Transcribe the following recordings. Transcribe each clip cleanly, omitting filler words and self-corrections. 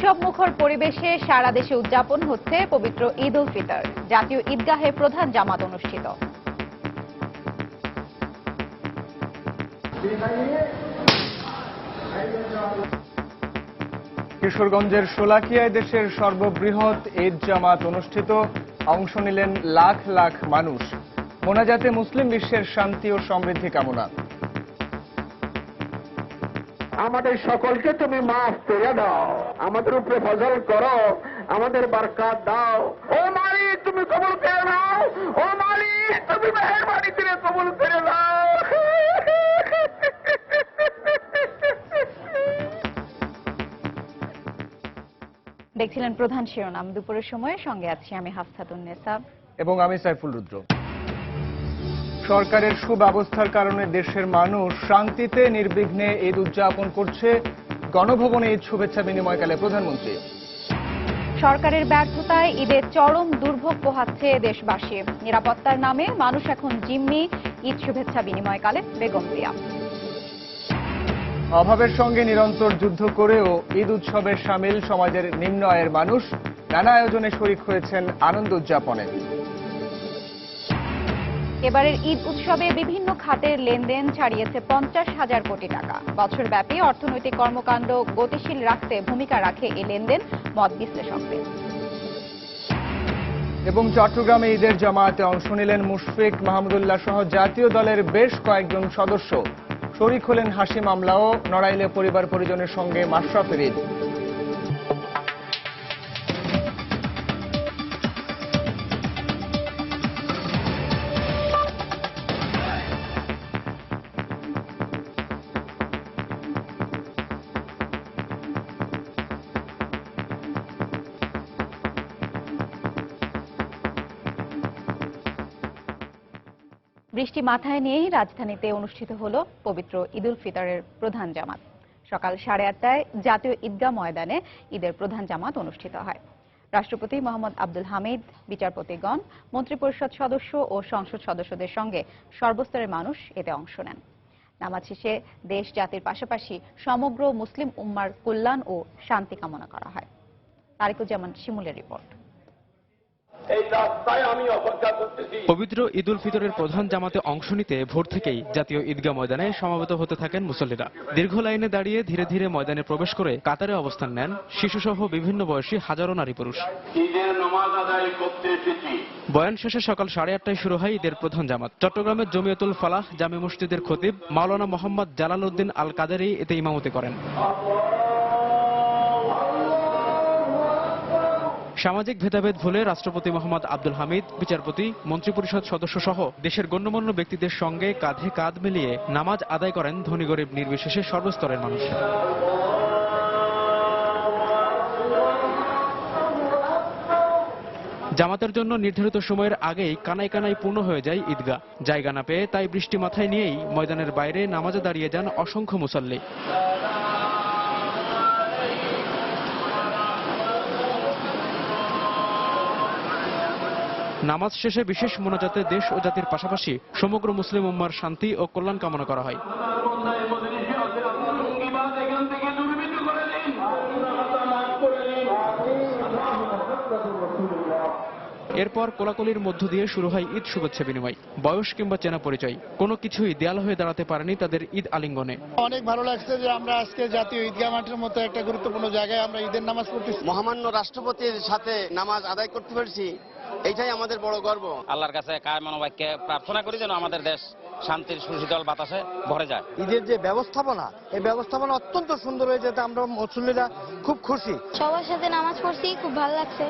উৎসবমুখর পরিবেশে সারা দেশে উদযাপন হচ্ছে পবিত্র ঈদ উল ফিতর। জাতীয় ঈদগাহে প্রধান জামাত অনুষ্ঠিত। কিশোরগঞ্জের শোলাকিয়ায় দেশের সর্ববৃহৎ ঈদ জামাত অনুষ্ঠিত। অংশ নিলেন লাখ লাখ মানুষ। মোনাজাতে মুসলিম বিশ্বের শান্তি ও সমৃদ্ধি কামনা। আমাদের সকলকে তুমি মাফ করে দাও, আমাদের উপরে ফজল করো, আমাদের বরকত দাও। ও মালিক তুমি কবুল করে নাও, ও মালিক তুমি মেহেরবানি করে কবুল করে নাও। দেখছিলেন প্রধান শিরোনাম। দুপুরের সময়ে সঙ্গে আছি আমি হাফসাতুন্নেসা এবং আমি সাইফুল রুদ্র। সরকারের সুব্যবস্থার কারণে দেশের মানুষ শান্তিতে নির্বিঘ্নে ঈদ উদযাপন করছে। গণভবনে ঈদ শুভেচ্ছা বিনিময়কালে প্রধানমন্ত্রী। সরকারের ব্যর্থতায় ঈদের চরম দুর্ভোগ পোহাচ্ছে দেশবাসী। নিরাপত্তার নামে মানুষ এখন জিম্মি। ঈদ শুভেচ্ছা বিনিময়কালে বেগম জিয়া। অভাবের সঙ্গে নিরন্তর যুদ্ধ করেও ঈদ উৎসবে সামিল সমাজের নিম্ন আয়ের মানুষ। নানা আয়োজনে শরিক হয়েছেন আনন্দ উদযাপনে। এবারের ঈদ উৎসবে বিভিন্ন খাতের লেনদেন ছাড়িয়েছে 50,000 কোটি টাকা। বছরব্যাপী অর্থনৈতিক কর্মকাণ্ড গতিশীল রাখতে ভূমিকা রাখে এই লেনদেন, মত বিশ্লেষকদের। এবং চট্টগ্রামে ঈদের জামায়াতে অংশ নিলেন মুশফিক মাহমুদুল্লাহ সহ জাতীয় দলের বেশ কয়েকজন সদস্য। শরিক হলেন হাসি মামলাও। নড়াইলে পরিবার পরিজনের সঙ্গে মাশরাফের ঈদ। বৃষ্টি মাথায় নিয়েই রাজধানীতে অনুষ্ঠিত হলো পবিত্র ঈদ উল ফিতরের প্রধান জামাত। সকাল 8:30টায় জাতীয় ঈদগাহ ময়দানে ঈদের প্রধান জামাত অনুষ্ঠিত হয়। রাষ্ট্রপতি মোহাম্মদ আব্দুল হামিদ, বিচারপতিগণ, মন্ত্রিপরিষদ সদস্য ও সংসদ সদস্যদের সঙ্গে সর্বস্তরের মানুষ এতে অংশ নেন। নামাজ শেষে দেশ জাতির পাশাপাশি সমগ্র মুসলিম উম্মার কল্যাণ ও শান্তি কামনা করা হয়। তারিকুজ্জামান শিমুলের রিপোর্ট। পবিত্র ঈদ উল ফিতরের প্রধান জামাতে অংশ নিতে ভোর থেকেই জাতীয় ঈদগাহ ময়দানে সমবেত হতে থাকেন মুসল্লিরা। দীর্ঘ লাইনে দাঁড়িয়ে ধীরে ধীরে ময়দানে প্রবেশ করে কাতারে অবস্থান নেন শিশুসহ বিভিন্ন বয়সী হাজারো নারী পুরুষ। বয়ান শেষে সকাল 8:30টায় শুরু হয় ঈদের প্রধান জামাত। চট্টগ্রামের জমিয়তুল ফালাহ জামে মসজিদের খতিব মাওলানা মোহাম্মদ জালাল উদ্দিন আল কাদেরী এতে ইমামতি করেন। সামাজিক ভেদাভেদ ভুলে রাষ্ট্রপতি মোহাম্মদ আব্দুল হামিদ, বিচারপতি, মন্ত্রিপরিষদ সদস্য সহ দেশের গণ্যমান্য ব্যক্তিদের সঙ্গে কাঁধে কাঁধ মিলিয়ে নামাজ আদায় করেন ধনী গরিব নির্বিশেষে সর্বস্তরের মানুষ। জামাতের জন্য নির্ধারিত সময়ের আগেই কানায় কানায় পূর্ণ হয়ে যায় ঈদগাহ। জায়গা না পেয়ে তাই বৃষ্টি মাথায় নিয়েই ময়দানের বাইরে নামাজে দাঁড়িয়ে যান অসংখ্য মুসল্লি। নামাজ শেষে বিশেষ মোনাজাতে দেশ ও জাতির পাশাপাশি সমগ্র মুসলিম উম্মার শান্তি ও কল্যাণ কামনা করা হয়। এরপর কোলাকুলির মধ্য দিয়ে শুরু হয় ঈদ শুভেচ্ছা বিনিময়। বয়স কিংবা চেনা পরিচয় কোনো কিছুই দেয়াল হয়ে দাঁড়াতে পারেনি তাদের ঈদ আলিঙ্গনে। অনেক ভালো লাগছে যে আমরা আজকে জাতীয় ঈদগাহ মাঠের মতো একটা গুরুত্বপূর্ণ জায়গায় আমরা ঈদের নামাজ পড়তেছি। মহামান্য রাষ্ট্রপতির সাথে নামাজ আদায় করতে পেরেছি, এইটাই আমাদের বড় গর্ব। আল্লাহর কাছে কায় মনোবাক্যে প্রার্থনা করি যেন আমাদের দেশ শান্তির সুশীতল বাতাসে ভরে যায়। ঈদের যে ব্যবস্থাপনা, এই ব্যবস্থাপনা অত্যন্ত সুন্দর হয়েছে, আমরা মুসল্লিরা খুব খুশি। সবার সাথে নামাজ পড়ছি, খুব ভালো লাগছে।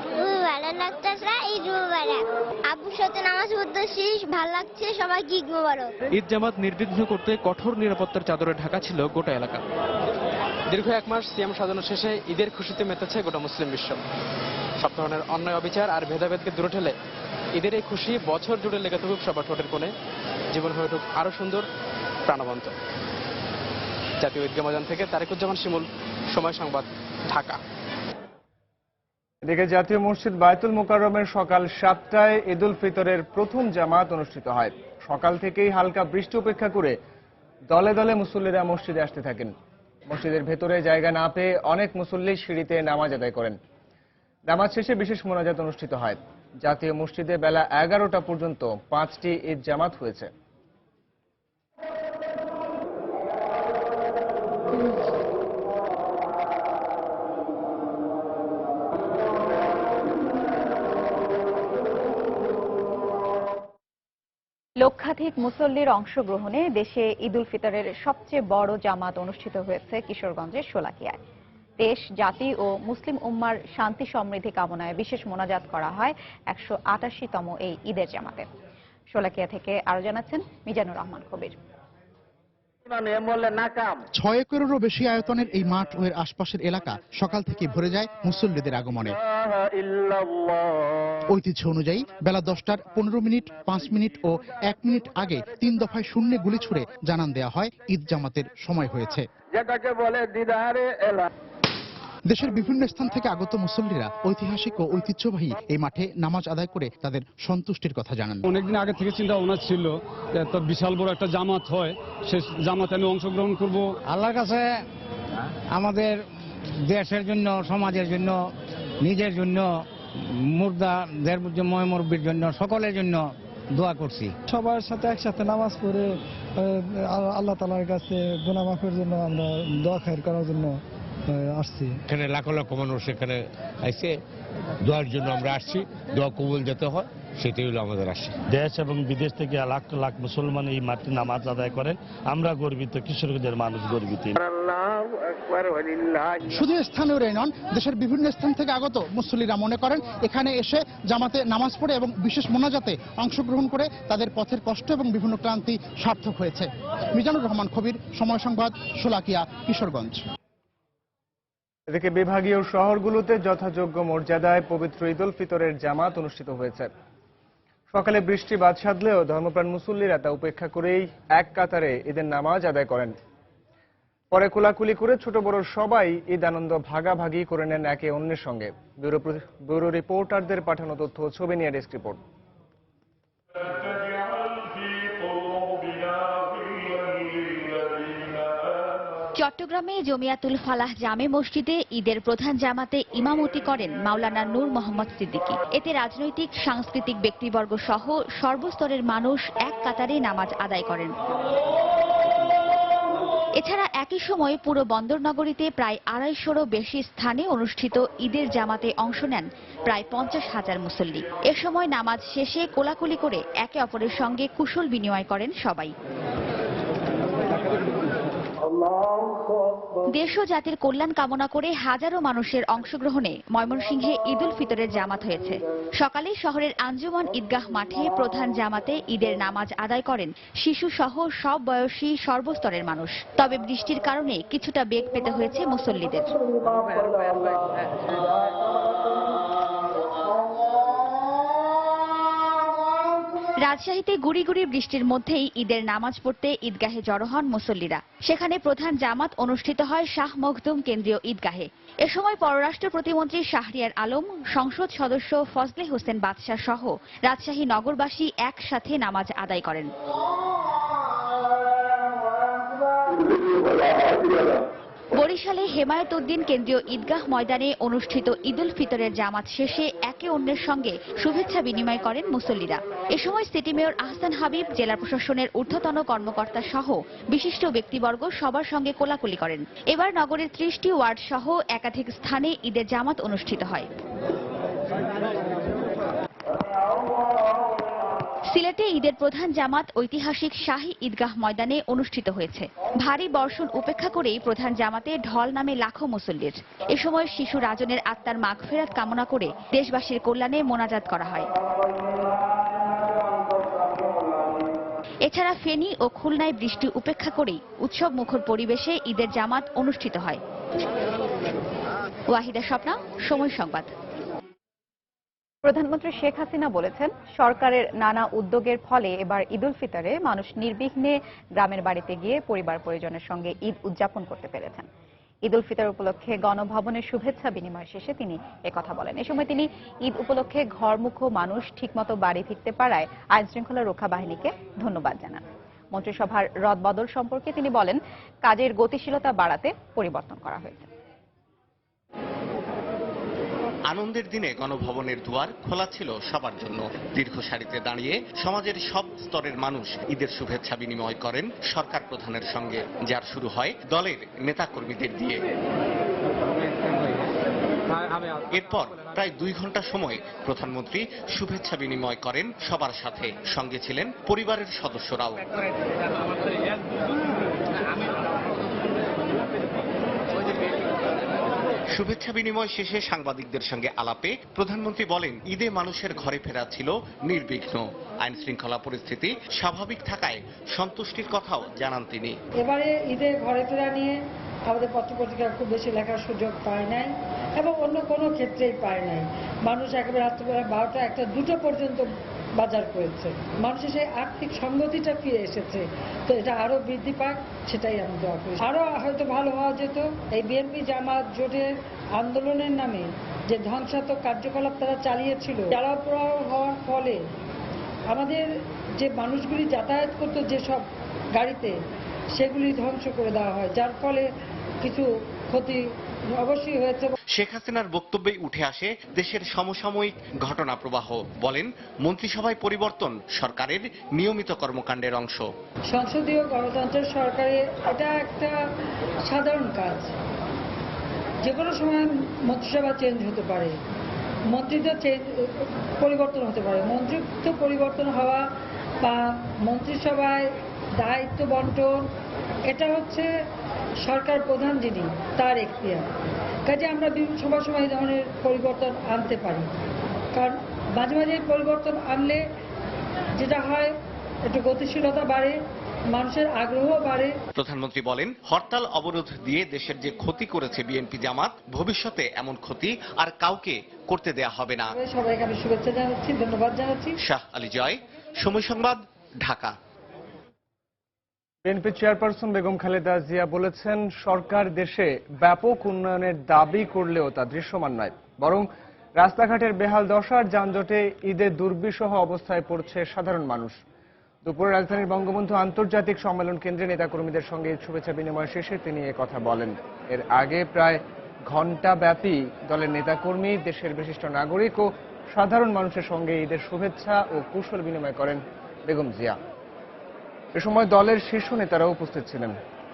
ভালো লাগতেছে, ঈদ মুবারক। আব্বুর সাথে নামাজ পড়তেছি, ভালো লাগছে। সবাইকে ঈদ মুবারক। ঈদ জামাত নির্বিঘ্ন করতে কঠোর নিরাপত্তার চাদরে ঢাকা ছিল গোটা এলাকা। দীর্ঘ 1 মাস সিয়াম সাজানো শেষে ঈদের খুশিতে মেতেছে গোটা মুসলিম বিশ্ব। সব ধরনের অন্যায়, অবিচার আর ভেদাভেদকে দূরে ঠেলে ঈদের এই খুশি বছর জুড়ে লেগে থাকুক সবার ঠোঁটের কোণে। জীবন হয়ে উঠুক আরো সুন্দর, প্রাণবন্ত। জাতীয় ঈদগাহ ময়দান থেকে তারিকুজ্জামান শিমুল, সময় সংবাদ, ঢাকা। এদিকে জাতীয় মসজিদ বায়তুল মোকাররমের সকাল 7টায় ঈদ উল ফিতরের প্রথম জামাত অনুষ্ঠিত হয়। সকাল থেকেই হালকা বৃষ্টি উপেক্ষা করে দলে দলে মুসল্লিরা মসজিদে আসতে থাকেন। মসজিদের ভেতরে জায়গা না পেয়ে অনেক মুসল্লি সিঁড়িতে নামাজ আদায় করেন। নামাজ শেষে বিশেষ মোনাজাত অনুষ্ঠিত হয়। জাতীয় মসজিদে বেলা 11টা পর্যন্ত 5টি ঈদ জামাত হয়েছে। লক্ষাধিক মুসল্লির অংশগ্রহণে দেশে ঈদ উল ফিতরের সবচেয়ে বড় জামাত অনুষ্ঠিত হয়েছে কিশোরগঞ্জের শোলাকিয়ায়। দেশ, জাতি ও মুসলিম উম্মার শান্তি সমৃদ্ধি কামনায় বিশেষ মোনাজাত করা হয় 188তম এই ঈদের জামাতে। শোলাকিয়া থেকে আরো জানাচ্ছেন মিজানুর রহমান কবির। 6 একরেরও বেশি আয়তনের এই মাঠ ও এর আশপাশের এলাকা সকাল থেকে ভরে যায় মুসল্লিদের আগমনে। ঐতিহ্য অনুযায়ী বেলা 10টার 15 মিনিট, 5 মিনিট ও 1 মিনিট আগে 3 দফায় শূন্যে গুলি ছুড়ে জানান দেওয়া হয় ঈদ জামাতের সময় হয়েছে। যেটাকে বলে দিদারে এলা। দেশের বিভিন্ন স্থান থেকে আগত মুসল্লিরা ঐতিহাসিক ও ঐতিহ্যবাহী এই মাঠে নামাজ আদায় করে তাদের সন্তুষ্টির কথা জানান। অনেকদিন আগে থেকে চিন্তা ভাবনা ছিল এত বিশাল বড় একটা জামাত হয়, সে জামাতে আমি অংশগ্রহণ করব। আল্লাহর কাছে আমাদের দেশের জন্য, সমাজের জন্য, নিজের জন্য, মুর্দাদের মুরব্বীর জন্য, সকলের জন্য দোয়া করছি। সবার সাথে একসাথে নামাজ পড়ে আল্লাহ তাআলার কাছে গুনাহ মাফের জন্য আমরা দোয়া খায়ের করার জন্য আসছি। এখানে লাখ লাখ মানুষ এখানে আইছে, দোয়ার জন্য আমরা আসছি। দোয়া কবুল যেতে হয়, সেটাই হলো আমাদের আশা। দেশ এবং বিদেশ থেকে লাখ লাখ মুসলমান এই মাঠে নামাজ আদায় করেন। আমরা গর্বিত, কিশোরগঞ্জের মানুষ গর্বিত। শুধু স্থানীয় নন, দেশের বিভিন্ন স্থান থেকে আগত মুসল্লিরা মনে করেন এখানে এসে জামাতে নামাজ পড়ে এবং বিশেষ মোনাজাতে অংশগ্রহণ করে তাদের পথের কষ্ট এবং বিভিন্ন ক্লান্তি সার্থক হয়েছে। মিজানুর রহমান কবির, সময় সংবাদ, শোলাকিয়া, কিশোরগঞ্জ। এদিকে বিভাগীয় শহরগুলোতে যথাযোগ্য মর্যাদায় পবিত্র ঈদ উল ফিতরের জামাত অনুষ্ঠিত হয়েছে। সকালে বৃষ্টি বাদ সাধলেও ধর্মপ্রাণ মুসল্লিরা তা উপেক্ষা করেই এক কাতারে ঈদের নামাজ আদায় করেন। পরে কোলাকুলি করে ছোট বড় সবাই ঈদ আনন্দ ভাগাভাগি করে নেন একে অন্যের সঙ্গে। ব্যুরো রিপোর্টারদের পাঠানো তথ্য, ছবি নিয়ে ডেস্ক রিপোর্ট। চট্টগ্রামে জমিয়াতুল ফালাহ জামে মসজিদে ঈদের প্রধান জামাতে ইমামতি করেন মাওলানা নূর মোহাম্মদ সিদ্দিকী। এতে রাজনৈতিক, সাংস্কৃতিক ব্যক্তিবর্গ সহ সর্বস্তরের মানুষ এক কাতারে নামাজ আদায় করেন। এছাড়া একই সময়ে পুরো বন্দরনগরীতে প্রায় 250রও বেশি স্থানে অনুষ্ঠিত ঈদের জামাতে অংশ নেন প্রায় 50,000 মুসল্লি। এ সময় নামাজ শেষে কোলাকুলি করে একে অপরের সঙ্গে কুশল বিনিময় করেন সবাই। দেশ ও জাতির কল্যাণ কামনা করে হাজারো মানুষের অংশগ্রহণে ময়মনসিংহে ঈদ উল ফিতরের জামাত হয়েছে। সকালে শহরের আঞ্জুমান ঈদগাহ মাঠে প্রধান জামাতে ঈদের নামাজ আদায় করেন শিশু সহ সব বয়সী সর্বস্তরের মানুষ। তবে বৃষ্টির কারণে কিছুটা বেগ পেতে হয়েছে মুসল্লিদের। রাজশাহীতে গুড়ি গুড়ি বৃষ্টির মধ্যেই ঈদের নামাজ পড়তে ঈদগাহে জড়ো হন মুসল্লিরা। সেখানে প্রধান জামাত অনুষ্ঠিত হয় শাহ মখদুম কেন্দ্রীয় ঈদগাহে। এ সময় পররাষ্ট্র প্রতিমন্ত্রী শাহরিয়ার আলম, সংসদ সদস্য ফজলে হোসেন বাদশাহ সহ রাজশাহী নগরবাসী একসাথে নামাজ আদায় করেন। বরিশালে হেমায়েত উদ্দিন কেন্দ্রীয় ঈদগাহ ময়দানে অনুষ্ঠিত ঈদ উল ফিতরের জামাত শেষে একে অন্যের সঙ্গে শুভেচ্ছা বিনিময় করেন মুসল্লিরা। এ সময় সিটি মেয়র আহসান হাবিব, জেলা প্রশাসনের ঊর্ধ্বতন কর্মকর্তা সহ বিশিষ্ট ব্যক্তিবর্গ সবার সঙ্গে কোলাকুলি করেন। এবার নগরের 30টি ওয়ার্ড সহ একাধিক স্থানে ঈদের জামাত অনুষ্ঠিত হয়। সিলেটে ঈদের প্রধান জামাত ঐতিহাসিক শাহী ঈদগাহ ময়দানে অনুষ্ঠিত হয়েছে। ভারী বর্ষণ উপেক্ষা করেই প্রধান জামাতে ঢল নামে লাখো মুসল্লির। এ সময় শিশু রাজনের আত্মার মাগফিরাত কামনা করে দেশবাসীর কল্যাণে মোনাজাত করা হয়। এছাড়া ফেনী ও খুলনায় বৃষ্টি উপেক্ষা করেই উৎসব মুখর পরিবেশে ঈদের জামাত অনুষ্ঠিত হয়। ওয়াহিদা স্বপ্না, সময় সংবাদ। প্রধানমন্ত্রী শেখ হাসিনা বলেছেন, সরকারের নানা উদ্যোগের ফলে এবার ঈদ উল ফিতরে মানুষ নির্বিঘ্নে গ্রামের বাড়িতে গিয়ে পরিবার পরিজনের সঙ্গে ঈদ উদযাপন করতে পেরেছেন। ঈদ উল ফিতর উপলক্ষে গণভবনের শুভেচ্ছা বিনিময় শেষে তিনি একথা বলেন। এ সময় তিনি ঈদ উপলক্ষে ঘরমুখো মানুষ ঠিকমতো বাড়ি ফিরতে পারায় আইন শৃঙ্খলা রক্ষা বাহিনীকে ধন্যবাদ জানান। মন্ত্রিসভার রদবদল সম্পর্কে তিনি বলেন, কাজের গতিশীলতা বাড়াতে পরিবর্তন করা হয়েছে। আনন্দের দিনে গণভবনের দুয়ার খোলা ছিল সবার জন্য। দীর্ঘ সারিতে দাঁড়িয়ে সমাজের সব স্তরের মানুষ ঈদের শুভেচ্ছা বিনিময় করেন সরকার প্রধানের সঙ্গে, যার শুরু হয় দলের নেতাকর্মীদের দিয়ে। এরপর প্রায় 2 ঘন্টা সময় প্রধানমন্ত্রী শুভেচ্ছা বিনিময় করেন সবার সাথে। সঙ্গে ছিলেন পরিবারের সদস্যরাও। শুভেচ্ছা বিনিময় শেষে সাংবাদিকদের সঙ্গে আলাপে প্রধানমন্ত্রী বলেন, ঈদে মানুষের ঘরে ফেরা ছিল নির্বিঘ্ন। আইন শৃঙ্খলা পরিস্থিতি স্বাভাবিক থাকায় সন্তুষ্টির কথাও জানান তিনি। এবারে ঈদে ঘরে ফেরা নিয়ে আমাদের পত্রপত্রিকা খুব বেশি লেখার সুযোগ পায় নাই এবং অন্য কোনো ক্ষেত্রেই পায় নাই। মানুষ একেবারে রাত্রিবেলা 12টা, 1টা, 2টা পর্যন্ত বাজার করেছে। মানুষের সেই আর্থিক সংগতিটা ফিরে এসেছে। তো এটা আরো বৃদ্ধি পাক, সেটাই আমি দোয়া করি। আরো হয়তো ভালো হওয়া যেত। এই বিএনপি জামাত জোটের আন্দোলনের নামে যে ধ্বংসাত্মক কার্যকলাপ তারা চালিয়েছিল, জ্বালাও পোড়াও হওয়ার ফলে আমাদের যে মানুষগুলি যাতায়াত করতো যেসব গাড়িতে, সেগুলি ধ্বংস করে দেওয়া হয়, যার ফলে কিছু ক্ষতি অবশ্যই হয়েছে। শেখ হাসিনার বক্তব্যে উঠে আসে দেশের সমসাময়িক ঘটনা প্রবাহ। বলেন, মন্ত্রিসভায় পরিবর্তন সরকারের নিয়মিত কর্মকাণ্ডের অংশ। সংসদীয় গণতন্ত্রের সরকারে এটা একটা সাধারণ কাজ। যে কোনো সময় মন্ত্রিসভা চেঞ্জ হতে পারে, মন্ত্রিত্ব পরিবর্তন হতে পারে। মন্ত্রিত্ব পরিবর্তন হওয়া বা মন্ত্রিসভায় দায়িত্ব বন্টন, এটা হচ্ছে সরকার প্রধান যিনি, তার এখতিয়ার। কাজে আমরা সময় সময় এই ধরনের পরিবর্তন আনতে পারি, কারণ মাঝে মাঝে পরিবর্তন আনলে যেটা হয়, একটু গতিশীলতা বাড়ে, মানুষের আগ্রহ বাড়ে। প্রধানমন্ত্রী বলেন, হরতাল অবরোধ দিয়ে দেশের যে ক্ষতি করেছে বিএনপি জামাত, ভবিষ্যতে এমন ক্ষতি আর কাউকে করতে দেয়া হবে না। সবাইকে আমি শুভেচ্ছা জানাচ্ছি, ধন্যবাদ জানাচ্ছি। শাহ আলী জয়, সময় সংবাদ, ঢাকা। বিএনপি চেয়ারপারসন বেগম খালেদা জিয়া বলেছেন, সরকার দেশে ব্যাপক উন্নয়নের দাবি করলেও তা দৃশ্যমান নয়, বরং রাস্তাঘাটের বেহাল দশার যানজটে ঈদে দুর্বিষহ অবস্থায় পড়ছে সাধারণ মানুষ। দুপুরে রাজধানীর বঙ্গবন্ধু আন্তর্জাতিক সম্মেলন কেন্দ্রে নেতাকর্মীদের সঙ্গে শুভেচ্ছা বিনিময় শেষে তিনি একথা বলেন। এর আগে প্রায় ঘণ্টাব্যাপী দলের নেতাকর্মী, দেশের বিশিষ্ট নাগরিক ও সাধারণ মানুষের সঙ্গে ঈদের শুভেচ্ছা ও কুশল বিনিময় করেন বেগম জিয়া। এ সময় দলের শীর্ষ নেতারাও উপস্থিত ছিলেন।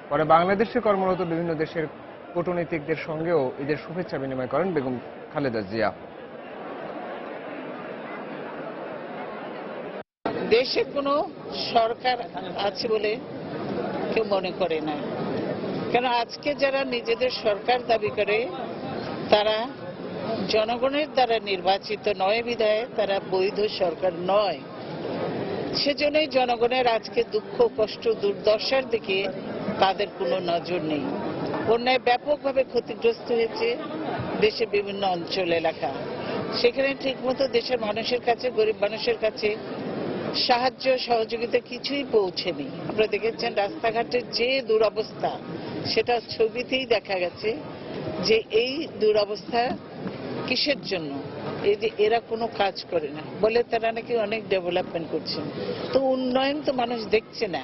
পরে বাংলাদেশে কর্মরত বিভিন্ন দেশের কূটনীতিকদের সঙ্গেও ঈদের শুভেচ্ছা বিনিময় করেন বেগম খালেদা জিয়া। দেশে কোনো সরকার আছে বলে কেউ মনে করে না, কেন আজকে যারা নিজেদের সরকার দাবি করে তারা জনগণের দ্বারা নির্বাচিত নয় বিধায় তারা বৈধ সরকার নয়। সেজন্যই জনগণের আজকে দুঃখ, কষ্ট, দুর্দশার দিকে তাদের কোনো নজর নেই। বন্যায় ব্যাপকভাবে ক্ষতিগ্রস্ত হয়েছে দেশের বিভিন্ন অঞ্চল এলাকা। সেখানে ঠিকমতো দেশের মানুষের কাছে, গরিব মানুষের কাছে সাহায্য সহযোগিতা কিছুই পৌঁছেনি। আপনারা দেখেছেন রাস্তাঘাটের যে দুরবস্থা, সেটা ছবিতেই দেখা গেছে যে এই দুরবস্থা কিসের জন্য। এই যে এরা কোনো কাজ করে না বলে তারা নাকি অনেক ডেভেলপমেন্ট করছে, তো উন্নয়ন তো মানুষ দেখছে না।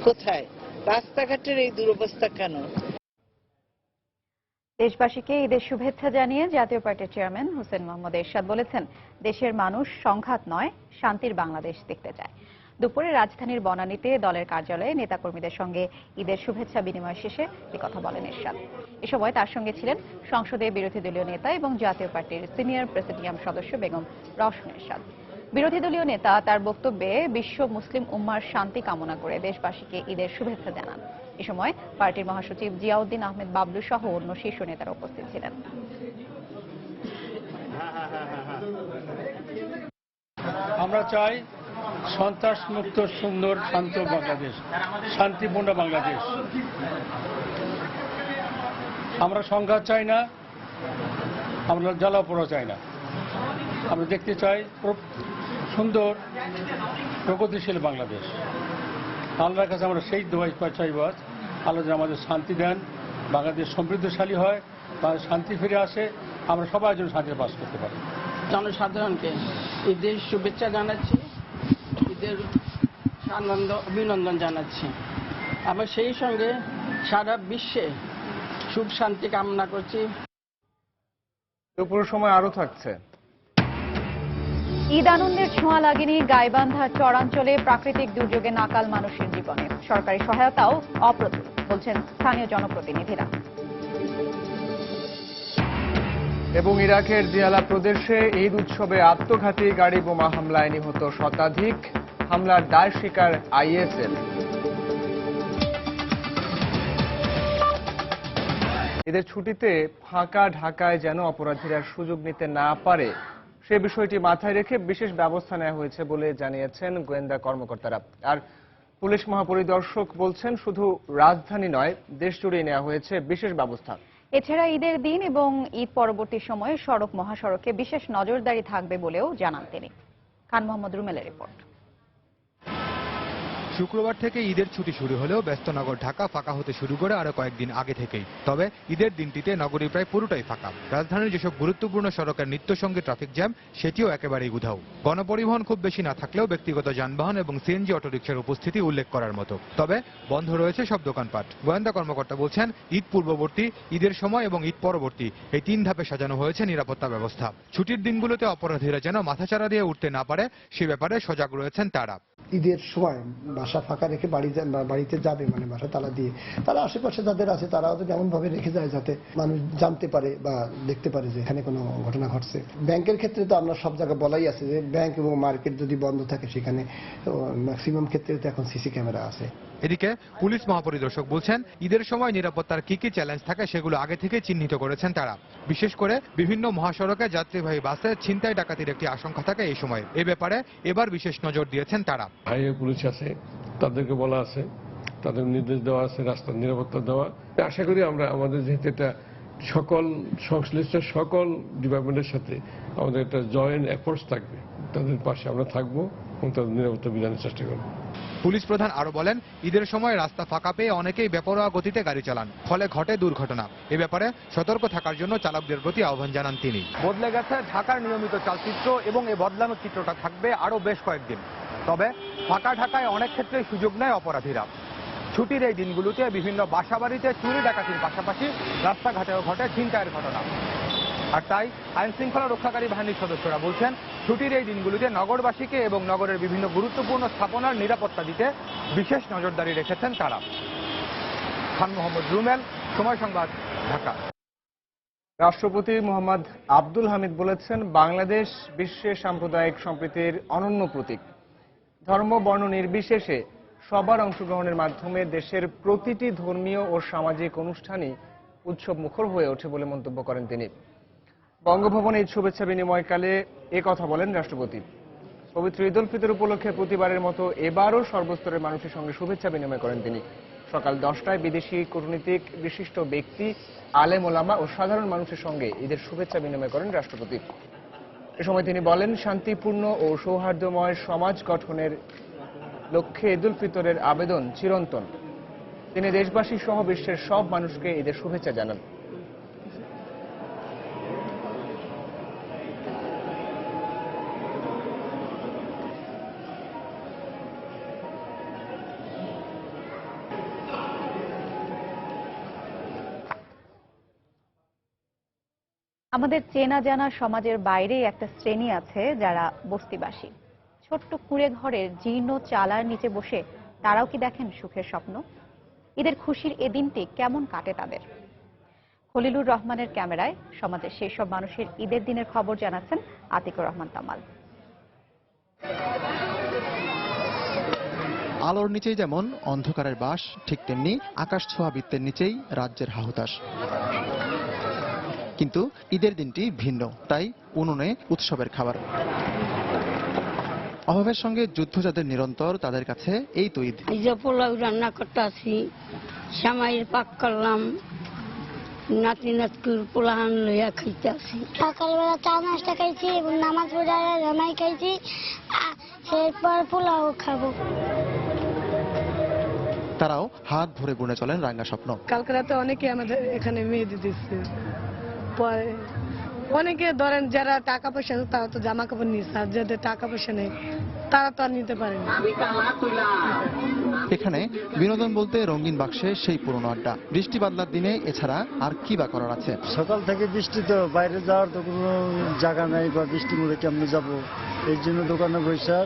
কোথায় রাস্তাঘাটের এই দুরবস্থা কেন? দেশবাসীকে ঈদের শুভেচ্ছা জানিয়ে জাতীয় পার্টির চেয়ারম্যান হোসেন মোহাম্মদ এরশাদ বলেছেন, দেশের মানুষ সংঘাত নয়, শান্তির বাংলাদেশ দেখতে চায়। দুপুরে রাজধানীর বনানীতে দলের কার্যালয়ে নেতাকর্মীদের সঙ্গে ঈদের শুভেচ্ছা বিনিময় শেষে একথা বলেন এরশাদ। এ সময় তার সঙ্গে ছিলেন সংসদে বিরোধী দলীয় নেতা এবং জাতীয় পার্টির সিনিয়র প্রেসিডিয়াম সদস্য বেগম রওশন এরশাদ। বিরোধী দলীয় নেতা তার বক্তব্যে বিশ্ব মুসলিম উম্মার শান্তি কামনা করে দেশবাসীকে ঈদের শুভেচ্ছা জানান। এ সময় পার্টির মহাসচিব জিয়াউদ্দিন আহমেদ বাবলু সহ অন্য শীর্ষ নেতারা উপস্থিত ছিলেন। আমরা চাই সন্ত্রাস মুক্ত, সুন্দর, শান্ত বাংলাদেশ, শান্তিপূর্ণ বাংলাদেশ। আমরা সংঘাত চাই না, আমরা জ্বালাপোড়া চাই না। আমরা দেখতে চাই সুন্দর, প্রগতিশীল বাংলাদেশ। আল্লাহর কাছে আমরা সেই দোয়াই চাইব, আল্লাহ যেন আমাদের শান্তি দেন, বাংলাদেশ সমৃদ্ধশালী হয়, তাদের শান্তি ফিরে আসে, আমরা সবাই যেন শান্তিতে বাস করতে পারি। জনসাধারণকে ঈদের শুভেচ্ছা জানাচ্ছি। ঈদের অভিনন্দন জানাচ্ছি। আবার সেই সঙ্গে সারা বিশ্বে সুখ শান্তি কামনা করছি। দুপুর সময় আরো থাকছে। ঈদ আনন্দের ছোঁয়া লাগেনি গাইবান্ধার চরাঞ্চলে প্রাকৃতিক দুর্যোগে নাকাল মানুষের জীবনে। সরকারি সহায়তাও অপ্রতুল বলছেন স্থানীয় জনপ্রতিনিধিরা। এবং ইরাকের দিয়ালা প্রদেশে ঈদ উৎসবে আত্মঘাতী গাড়ি বোমা হামলায় নিহত শতাধিক, হামলার দায় স্বীকার আইএসের। ঈদের ছুটিতে ফাঁকা ঢাকায় যেন অপরাধীরা সুযোগ নিতে না পারে সে বিষয়টি মাথায় রেখে বিশেষ ব্যবস্থা নেওয়া হয়েছে বলে জানিয়েছেন গোয়েন্দা কর্মকর্তারা। আর পুলিশ মহাপরিদর্শক বলছেন শুধু রাজধানী নয়, দেশ জুড়েই নেওয়া হয়েছে বিশেষ ব্যবস্থা। এছাড়া ঈদের দিন এবং ঈদ পরবর্তী সময়ে সড়ক মহাসড়কে বিশেষ নজরদারি থাকবে বলেও জানান তিনি। খান মোহাম্মদ রুমেলের রিপোর্ট। শুক্রবার থেকে ঈদের ছুটি শুরু হলেও ব্যস্ত নগর ঢাকা ফাঁকা হতে শুরু করে আরো কয়েকদিন আগে থেকেই। তবে ঈদের দিনটিতে নগরী প্রায় পুরোটাই ফাঁকা। রাজধানীর যেসব গুরুত্বপূর্ণ সড়কের নিত্যসঙ্গী ট্রাফিক জ্যাম সেটিও একেবারেই উধাও। গণপরিবহন খুব বেশি না থাকলেও ব্যক্তিগত যানবাহন এবং সিএনজি অটোরিকশার উপস্থিতি উল্লেখ করার মতো। তবে বন্ধ রয়েছে সব দোকানপাট। গোয়েন্দা কর্মকর্তা বলছেন ঈদ পূর্ববর্তী, ঈদের সময় এবং ঈদ পরবর্তী এই 3 ধাপে সাজানো হয়েছে নিরাপত্তা ব্যবস্থা। ছুটির দিনগুলোতে অপরাধীরা যেন মাথাচাড়া দিয়ে উঠতে না পারে সে ব্যাপারে সজাগ রয়েছেন তারা। ঈদের সময় বাসা ফাঁকা রেখে বাড়িতে যাবে, মানে বাসা তালা দিয়ে, তারা আশেপাশে যাদের আছে তারাও যদি এমন ভাবে রেখে যায় যাতে মানুষ জানতে পারে বা দেখতে পারে যে এখানে কোনো ঘটনা ঘটছে। ব্যাংকের ক্ষেত্রে তো আমরা সব জায়গায় বলাই আছে যে ব্যাংক এবং মার্কেট যদি বন্ধ থাকে সেখানে ম্যাক্সিমাম ক্ষেত্রে তো এখন সিসি ক্যামেরা আছে। এদিকে পুলিশ মহাপরিদর্শক বলছেন ঈদের সময় নিরাপত্তার কি কি চ্যালেঞ্জ থাকে সেগুলো আগে থেকে চিহ্নিত করেছেন তারা। বিশেষ করে বিভিন্ন মহাসড়কে যাত্রীবাহী বাসে ছিনতাই ডাকাতির একটি আশঙ্কা থাকে এই সময়। এ ব্যাপারে এবার বিশেষ নজর দিয়েছেন তারা। হাইওয়ে পুলিশ আছে, তাদেরকে বলা আছে, তাদের নির্দেশ দেওয়া আছে রাস্তার নিরাপত্তা দেওয়া। আশা করি আমরা আমাদের যেহেতু এটা সকল সংশ্লিষ্ট সকল ডিপার্টমেন্টের সাথে আমাদের একটা জয়েন্ট এফোর্টস থাকবে, তাদের পাশে আমরা থাকবো এবং তাদের নিরাপত্তা বিধানের চেষ্টা করবো। পুলিশ প্রধান আরো বলেন ঈদের সময় রাস্তা ফাঁকা পেয়ে অনেকেই বেপরোয়া গতিতে গাড়ি চালান, ফলে ঘটে দুর্ঘটনা। এ ব্যাপারে সতর্ক থাকার জন্য চালকদের প্রতি আহ্বান জানান তিনি। বদলে গেছে ঢাকার নিয়মিত চালচিত্র এবং এই বদলানো চিত্রটা থাকবে আরো বেশ কয়েকদিন। তবে ফাঁকা ঢাকায় অনেক ক্ষেত্রে সুযোগ নেয় অপরাধীরা। ছুটির এই দিনগুলোতে বিভিন্ন বাসাবাড়িতে চুরি ডাকাতির পাশাপাশি রাস্তাঘাটেও ঘটে ছিনতাইয়ের ঘটনা। আর তাই আইন শৃঙ্খলা রক্ষাকারী বাহিনীর সদস্যরা বলছেন ছুটির এই দিনগুলিতে নগরবাসীকে এবং নগরের বিভিন্ন গুরুত্বপূর্ণ স্থাপনার নিরাপত্তা দিতে বিশেষ নজরদারি রেখেছেন তারা। খান মোহাম্মদ রুমেল, সময় সংবাদ, ঢাকা। রাষ্ট্রপতি মোহাম্মদ আব্দুল হামিদ বলেছেন বাংলাদেশ বিশ্বে সাম্প্রদায়িক সম্প্রীতির অনন্য প্রতীক। ধর্ম বর্ণ নির্বিশেষে সবার অংশগ্রহণের মাধ্যমে দেশের প্রতিটি ধর্মীয় ও সামাজিক অনুষ্ঠানই উৎসব মুখর হয়ে ওঠে বলে মন্তব্য করেন তিনি। বঙ্গভবনে ঈদ শুভেচ্ছা বিনিময়কালে এ কথা বলেন রাষ্ট্রপতি। পবিত্র ঈদ উল ফিতর উপলক্ষে প্রতিবারের মতো এবারও সর্বস্তরের মানুষের সঙ্গে শুভেচ্ছা বিনিময় করেন তিনি। সকাল 10টায় বিদেশি কূটনীতিক, বিশিষ্ট ব্যক্তি, আলেম ওলামা ও সাধারণ মানুষের সঙ্গে ঈদের শুভেচ্ছা বিনিময় করেন রাষ্ট্রপতি। এ সময় তিনি বলেন শান্তিপূর্ণ ও সৌহার্দ্যময় সমাজ গঠনের লক্ষ্যে ঈদ উল ফিতরের আবেদন চিরন্তন। তিনি দেশবাসী সহ বিশ্বের সব মানুষকে ঈদের শুভেচ্ছা জানান। আমাদের চেনা জানা সমাজের বাইরে একটা শ্রেণী আছে যারা বস্তিবাসী। ছোট্ট কুঁড়ে ঘরের জীর্ণ চালার নিচে বসে তারাও কি দেখেন সুখের স্বপ্ন? ঈদের খুশির এ দিনটি কেমন কাটে তাদের? খলিলুর রহমানের ক্যামেরায় সমাজের সেই সব মানুষের ঈদের দিনের খবর জানাচ্ছেন আতিকুর রহমান তামাল। আলোর নিচেই যেমন অন্ধকারের বাস, ঠিক তেমনি আকাশ ছোঁয়া বৃত্তের নিচেই রাজ্যের হাহুতাশ। কিন্তু ঈদের দিনটি ভিন্ন, তাই উনুনে উৎসবের খাবার। অভাবের সঙ্গে যুদ্ধ যাদের নিরন্তর, তাদের কাছে এই তো ঈদ। এই যে পোলাও রান্না করতে আসি, সামাইয়ের পাক করলাম, নাতি নাতকুর পোলাহান লইয়া খাইতে আসি। সকালবেলা চা নাস্তা খাইছি এবং নামাজ পড়ে রামাই খাইছি, এরপর পোলাও খাবো। তারাও হাত ভরে গুনে চলেন রাঙ্গা স্বপ্ন। কালকে রাতে অনেকে আমাদের এখানে মেহেদি দিচ্ছে, পরে অনেকে ধরেন যারা টাকা পয়সা তারা তো জামা কাপড় নিচ্ছে, আর যাদের টাকা পয়সা নেই তারা তো আর নিতে পারে না। এখানে বিনোদন বলতে রঙিন বাক্সে সেই পুরনো আড্ডা। বৃষ্টি বাদলার দিনে এছাড়া আর কি বা করার আছে? সকাল থেকে বৃষ্টি, তো বাইরে যাওয়ার তো কোনো জায়গা নাই, বা বৃষ্টি মুড়ে কেমনে যাব, এই জন্য দোকানে বসে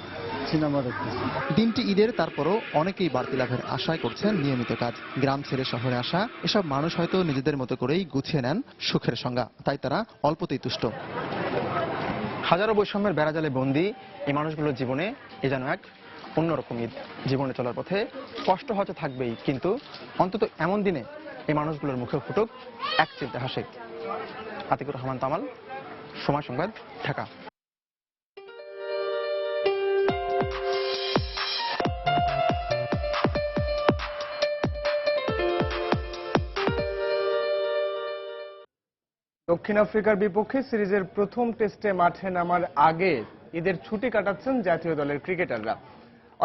সিনেমা দেখতেছি। দিনটি ঈদের, তারপরও অনেকেই বাড়তি লাভের আশায় করছেন নিয়মিত কাজ। গ্রাম ছেড়ে শহরে আসা এসব মানুষ হয়তো নিজেদের মতো করেই গুছিয়ে নেন সুখের সংজ্ঞা, তাই তারা অল্পতেই তুষ্ট। হাজারো বৈষম্যের বেড়াজালে বন্দী এই মানুষগুলোর জীবনে এ যেন এক অন্যরকম ঈদ। জীবনে চলার পথে কষ্ট হয়তো থাকবেই, কিন্তু অন্তত এমন দিনে এই মানুষগুলোর মুখে ফুটুক এক চিলতে হাসি। আতিকুর রহমান তামাল, সময় সংবাদ, ঢাকা। দক্ষিণ আফ্রিকার বিপক্ষে সিরিজের প্রথম টেস্টে মাঠে নামার আগে ঈদের ছুটি কাটাচ্ছেন জাতীয় দলের ক্রিকেটাররা।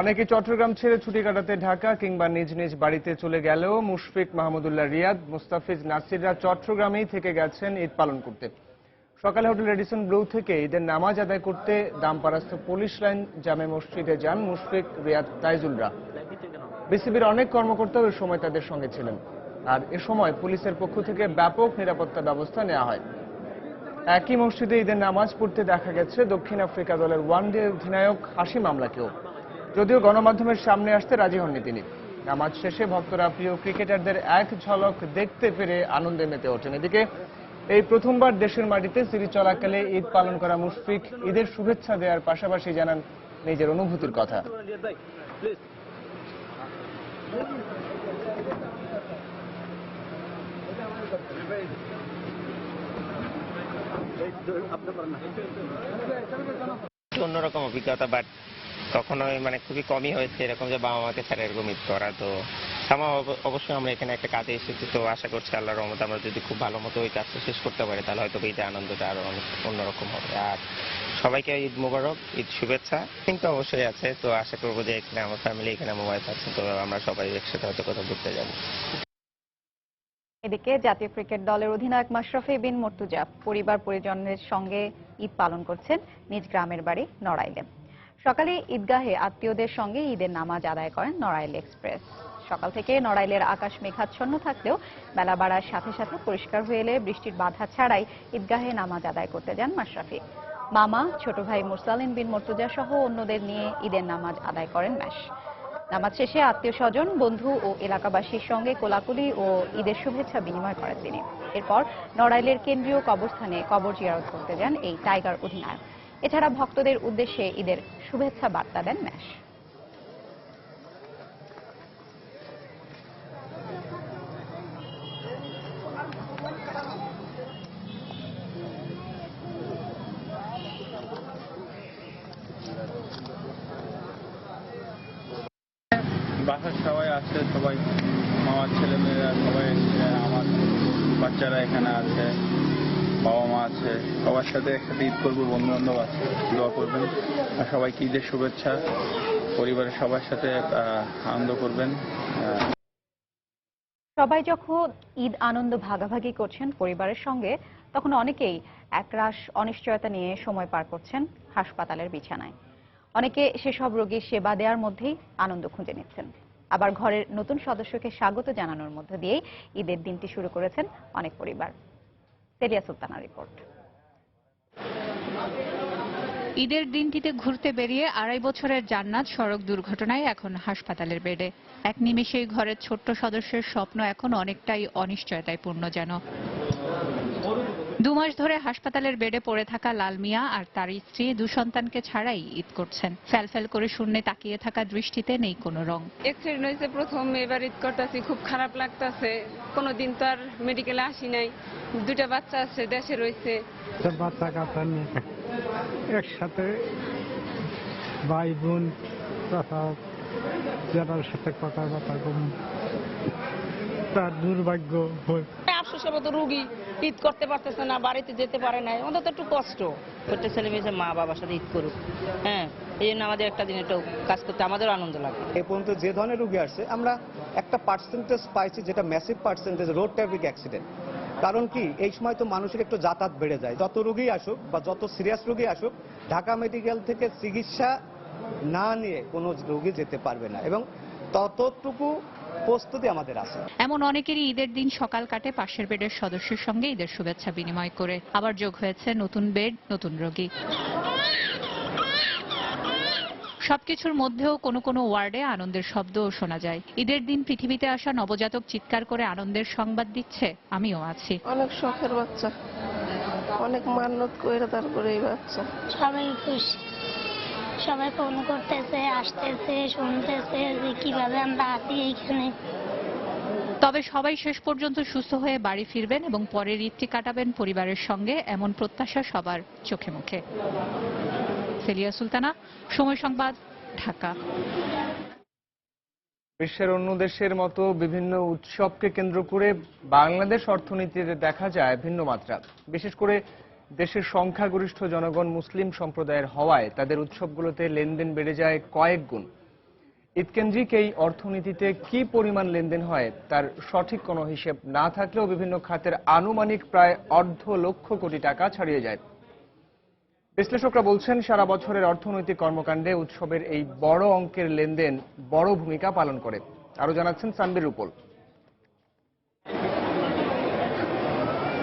অনেকে চট্টগ্রাম ছেড়ে ছুটি কাটাতে ঢাকা কিংবা নিজ নিজ বাড়িতে চলে গেলেও মুশফিক, মাহমুদুল্লাহ রিয়াদ, মুস্তাফিজ, নাসিররা চট্টগ্রামেই থেকে গেছেন ঈদ পালন করতে। সকালে হোটেল রেডিসন ব্লু থেকে ঈদের নামাজ আদায় করতে দামপাড়াস্থ পুলিশ লাইন জামে মসজিদে যান মুশফিক, রিয়াদ, তাইজুলরা। বিসিবির অনেক কর্মকর্তাও এ সময় তাদের সঙ্গে ছিলেন, আর এ সময় পুলিশের পক্ষ থেকে ব্যাপক নিরাপত্তা ব্যবস্থা নেওয়া হয়। একই মসজিদে ঈদের নামাজ পড়তে দেখা গেছে দক্ষিণ আফ্রিকা দলের ওয়ানডে অধিনায়ক হাশিম আমলাকেও, যদিও গণমাধ্যমের সামনে আসতে রাজি হননি তিনি। নামাজ শেষে ভক্তরা প্রিয় ক্রিকেটারদের এক ঝলক দেখতে পেরে আনন্দে মেতে ওঠেন। এদিকে এই প্রথমবার দেশের মাটিতে সিরিজ চলাকালে ঈদ পালন করা মুশফিক ঈদের শুভেচ্ছা দেওয়ার পাশাপাশি জানান নিজের অনুভূতির কথা। অন্যরকম অভিজ্ঞতা, বাট কখনোই খুবই কমই হয়েছে এরকম যে বাবা মাকে ছাড়া এরকম ঈদ করা। তো অবশ্যই আমরা এখানে একটা কাজে এসেছি, তো আশা করছি আল্লাহর রহমতে আমরা যদি খুব ভালো মতো ওই কাজটা শেষ করতে পারি তাহলে হয়তো এই যে আনন্দটা আরো অনেক অন্যরকম হবে। আর সবাইকে ঈদ মোবারক, ঈদ শুভেচ্ছা কিন্তু অবশ্যই আছে। তো আশা করবো যে এখানে আমার ফ্যামিলি এখানে মোবাইল আছে, তো আমরা সবাই একসাথে হয়তো কোথাও ঘুরতে যাবো। এদিকে জাতীয় ক্রিকেট দলের অধিনায়ক মাশরাফি বিন মর্তুজা পরিবার পরিজনের সঙ্গে ঈদ পালন করছেন নিজ গ্রামের বাড়ি নড়াইলে। সকালে ঈদগাহে আত্মীয়দের সঙ্গে ঈদের নামাজ আদায় করেন নড়াইল এক্সপ্রেস। সকাল থেকে নড়াইলের আকাশ মেঘাচ্ছন্ন থাকলেও বেলা বাড়ার সাথে সাথে পরিষ্কার হয়ে এলে বৃষ্টির বাধা ছাড়াই ঈদগাহে নামাজ আদায় করতে যান মাশরাফি। মামা, ছোট ভাই মুরসালিন বিন মর্তুজা সহ অন্যদের নিয়ে ঈদের নামাজ আদায় করেন ম্যাশ। নামাজ শেষে আত্মীয় স্বজন, বন্ধু ও এলাকাবাসীর সঙ্গে কোলাকুলি ও ঈদের শুভেচ্ছা বিনিময় করেন তিনি। এরপর নড়াইলের কেন্দ্রীয় কবরস্থানে কবর জিয়ারত করতে যান এই টাইগার অধিনায়ক। এছাড়া ভক্তদের উদ্দেশ্যে ঈদের শুভেচ্ছা বার্তা দেন ম্যাশ। বাসার সবাই আছে, সবাই মামার ছেলে মেয়েরা সবাই এসছে, আমার বাচ্চারা এখানে আছে, বাবা মা আছে, সবার সাথে একসাথে ঈদ করবো, বন্ধু বান্ধব আছে, দোয়া করবেন আর সবাইকে ঈদের শুভেচ্ছা। পরিবারের সবার সাথে আনন্দ করবেন। সবাই যখন ঈদ আনন্দ ভাগাভাগি করছেন পরিবারের সঙ্গে, তখন অনেকেই একরাশ অনিশ্চয়তা নিয়ে সময় পার করছেন হাসপাতালের বিছানায়। অনেকে সেসব রোগীর সেবা দেওয়ার মধ্যেই আনন্দ খুঁজে নিচ্ছেন। আবার ঘরের নতুন সদস্যকে স্বাগত জানানোর মধ্য দিয়েই ঈদের দিনটি শুরু করেছেন অনেক পরিবার। সেলিয়া সুলতানার রিপোর্ট। ঈদের দিনটিতে ঘুরতে বেরিয়ে ২.৫ বছরের জান্নাত সড়ক দুর্ঘটনায় এখন হাসপাতালের বেডে। এক নিমেষেই ঘরের ছোট্ট সদস্যের স্বপ্ন এখন অনেকটাই অনিশ্চয়তায় পূর্ণ যেন। ২ মাস ধরে হাসপাতালের বেডে পড়ে থাকা লাল মিয়া আর তার স্ত্রী 2 সন্তানকে ছাড়াই ঈদ করছেন। ফ্যালফ্যাল করে শূন্যে তাকিয়ে থাকা দৃষ্টিতে নেই কোনো রং। অ্যাক্সিডেন্ট হয়েছে প্রথম, এবার ঈদ করতেছি, খুব খারাপ লাগতেছে। কোনোদিন তো আর মেডিকেলে আসি নাই, 2টা বাচ্চা আছে, দেশে রয়েছে। বাচ্চা কাচ্চা নিয়ে একসাথে ভাই বোন যারা সাথে কথা কম, তার দুর্ভাগ্য হয়। আফসোস তো রুগী ঈদ করতে পারতেছে না, বাড়িতে যেতে পারে না, আমাদের তো একটু কষ্ট। প্রত্যেক ছেলে মেয়ে মা বাবার সাথে ঈদ করুক, হ্যাঁ, এই জন্য আমাদের একটা দিন একটু কাজ করতে আমাদের আনন্দ লাগে। এই পর্যন্ত যে ধরনের রুগী আসছে আমরা একটা পার্সেন্টেজ পাইছি, যেটা massive percentage road traffic accident. কারণ কি, এই সময় তো মানুষের একটু যাতায়াত বেড়ে যায়। যত রোগী আসুক বা যত সিরিয়াস রোগী আসুক, ঢাকা মেডিকেল থেকে চিকিৎসা না নিয়ে কোনো রোগী যেতে পারবে না, এবং ততটুকু প্রস্তুতি আমাদের আছে। এমন অনেকেরই ঈদের দিন সকাল কাটে পাশের বেডের সদস্যের সঙ্গে ঈদের শুভেচ্ছা বিনিময় করে। আবার যোগ হয়েছে নতুন বেড, নতুন রোগী। সবকিছুর মধ্যেও কোনো কোনো ওয়ার্ডে আনন্দের শব্দও শোনা যায়। ঈদের দিন পৃথিবীতে আসা নবজাতক চিৎকার করে আনন্দের সংবাদ দিচ্ছে, আমিও আছি। অনেক শখের বাচ্চা, অনেক মান্যত করে তারপরে এই বাচ্চা। সবাই খুশি, সবাই ফোন করতেছে, আসতেছে, শুনতেছে যে কিভাবে আমরা আছি এইখানে। তবে সবাই শেষ পর্যন্ত সুস্থ হয়ে বাড়ি ফিরবেন এবং পরের ঈদটি কাটাবেন পরিবারের সঙ্গে, এমন প্রত্যাশা সবার চোখে মুখে। সেলিয়া সুলতানা, সময় সংবাদ, ঢাকা। বিশ্বের অন্য দেশের মতো বিভিন্ন উৎসবকে কেন্দ্র করে বাংলাদেশ অর্থনীতিতে দেখা যায় ভিন্ন মাত্রা। বিশেষ করে দেশের সংখ্যাগরিষ্ঠ জনগণ মুসলিম সম্প্রদায়ের হওয়ায় তাদের উৎসবগুলোতে লেনদেন বেড়ে যায় কয়েক গুণ। ঈদকেন্দ্রিক এই অর্থনীতিতে কি পরিমাণ লেনদেন হয় তার সঠিক কোনো হিসেব না থাকলেও বিভিন্ন খাতের আনুমানিক প্রায় $1.5 কোটি টাকা ছাড়িয়ে যায়। বিশ্লেষকরা বলছেন, সারা বছরের অর্থনৈতিক কর্মকাণ্ডে উৎসবের এই বড় অঙ্কের লেনদেন বড় ভূমিকা পালন করে। আরো জানাচ্ছেন সানবির রূপল।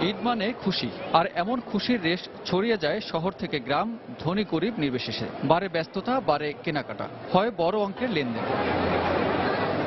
ঈদ মানে খুশি, আর এমন খুশির রেশ ছড়িয়ে যায় শহর থেকে গ্রাম, ধনী গরিব নির্বিশেষে। বাড়ে ব্যস্ততা, বাড়ে কেনাকাটা, হয় বড় অঙ্কের লেনদেন।